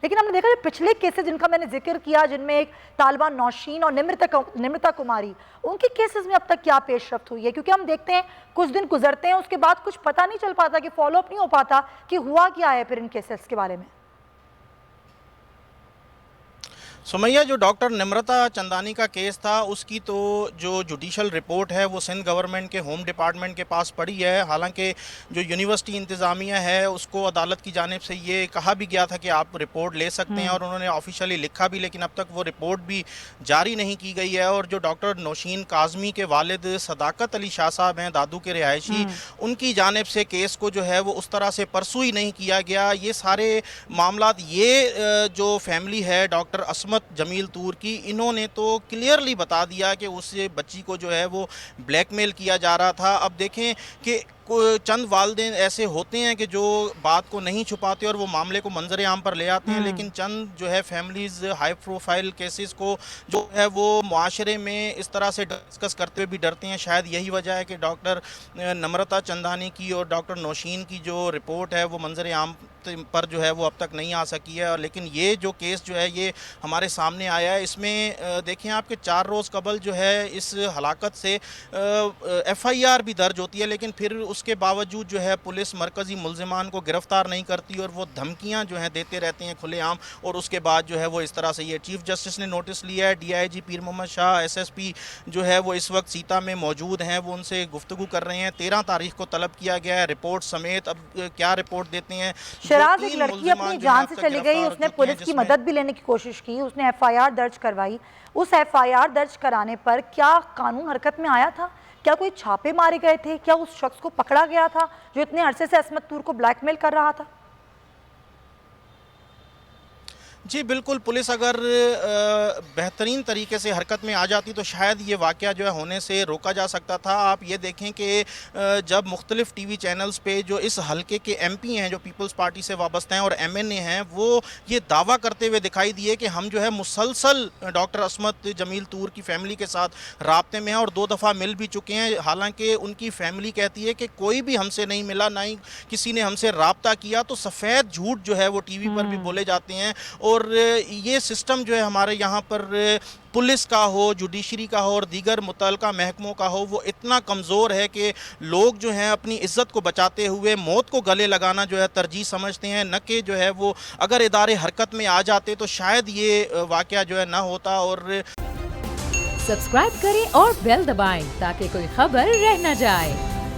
लेकिन हमने देखा जो पिछले केसेस जिनका मैंने जिक्र किया, जिनमें एक तालिबा नौशीन और निमृता कुमारी, उनके केसेस में अब तक क्या पेशरफ्त हुई है? क्योंकि हम देखते हैं कुछ दिन गुजरते हैं, उसके बाद कुछ पता नहीं चल पाता, कि फॉलोअप नहीं हो पाता कि हुआ क्या है फिर इन केसेस के बारे में। सुमैया, जो डॉक्टर निमृता चंदानी का केस था उसकी तो जो जुडिशल रिपोर्ट है वो सिंध गवर्नमेंट के होम डिपार्टमेंट के पास पड़ी है। हालांकि जो यूनिवर्सिटी इंतज़ामिया है उसको अदालत की जानिब से ये कहा भी गया था कि आप रिपोर्ट ले सकते हैं, और उन्होंने ऑफिशियली लिखा भी, लेकिन अब तक वो रिपोर्ट भी जारी नहीं की गई है। और जो डॉक्टर नौशीन काज़मी के वालिद सदाकत अली शाह साहब हैं, दादू के रिहायशी, उनकी जानिब से केस को जो है वो उस तरह से परसू ही नहीं किया गया। ये सारे मामलात, ये जो फैमिली है डॉक्टर असमत जमील तूर की, इन्होंने तो क्लियरली बता दिया कि उस बच्ची को जो है वो ब्लैकमेल किया जा रहा था। अब देखें कि चंद वालिदैन ऐसे होते हैं कि जो बात को नहीं छुपाते और वो मामले को मंजर आम पर ले आते हैं, लेकिन चंद जो है फैमिलीज़ हाई प्रोफाइल केसेस को जो है वो मुआशरे में इस तरह से डिस्कस करते हुए भी डरते हैं। शायद यही वजह है कि डॉक्टर निमृता चंदानी की और डॉक्टर नौशीन की जो रिपोर्ट है वो मंजर आम पर जो है वो अब तक नहीं आ सकी है। और लेकिन ये जो केस जो है ये हमारे सामने आया है, इसमें देखें आपके 4 रोज़ कबल जो है इस हलाकत से FIR भी दर्ज होती है, लेकिन फिर उसके बावजूद जो है पुलिस मरकज़ी मुल्ज़िमान को गिरफ़्तार नहीं करती और वो धमकियां जो हैं देते रहते हैं खुलेआम। और उसके बाद जो है वो इस तरह से ये चीफ़ जस्टिस ने नोटिस लिया है। DIG पीर मोहम्मद शाह, SSP जो है वो इस वक्त सीता में मौजूद हैं, वो उनसे गुफ्तगू कर रहे हैं। 13 तारीख को तलब किया गया है रिपोर्ट समेत। अब क्या रिपोर्ट देते हैं? शराज, एक लड़की अपनी जान से चली गई, उसने पुलिस की मदद भी लेने की कोशिश की, उसने FIR दर्ज करवाई। उस FIR दर्ज कराने पर क्या कानून हरकत में आया था? क्या कोई छापे मारे गए थे? क्या उस शख्स को पकड़ा गया था जो इतने अरसे से असमत तूर को ब्लैकमेल कर रहा था? जी बिल्कुल, पुलिस अगर बेहतरीन तरीके से हरकत में आ जाती तो शायद ये वाक़या जो है होने से रोका जा सकता था। आप ये देखें कि जब मुख्तलिफ़ TV चैनल्स पे जो इस हलके के MP हैं, जो पीपल्स पार्टी से वाबस्ता हैं और MNA हैं, वो ये दावा करते हुए दिखाई दिए कि हम जो है मुसलसल डॉक्टर असमत जमील तूर की फ़ैमिली के साथ राब्ते में हैं और 2 दफ़ा मिल भी चुके हैं। हालांकि उनकी फ़ैमिली कहती है कि कोई भी हमसे नहीं मिला, ना ही किसी ने हमसे राब्ता किया। तो सफ़ेद झूठ जो है वो TV पर भी बोले जाते हैं। और ये सिस्टम जो है हमारे यहाँ पर पुलिस का हो, जुडिशरी का हो और दीगर मुतल्लिका महकमों का हो, वो इतना कमज़ोर है कि लोग जो हैं अपनी इज़्ज़त को बचाते हुए मौत को गले लगाना जो है तरजीह समझते हैं, न कि जो है वो अगर इदारे हरकत में आ जाते तो शायद ये वाक़या जो है ना होता। और सब्सक्राइब करें और बेल दबाएं ताकि कोई खबर रह न जाए।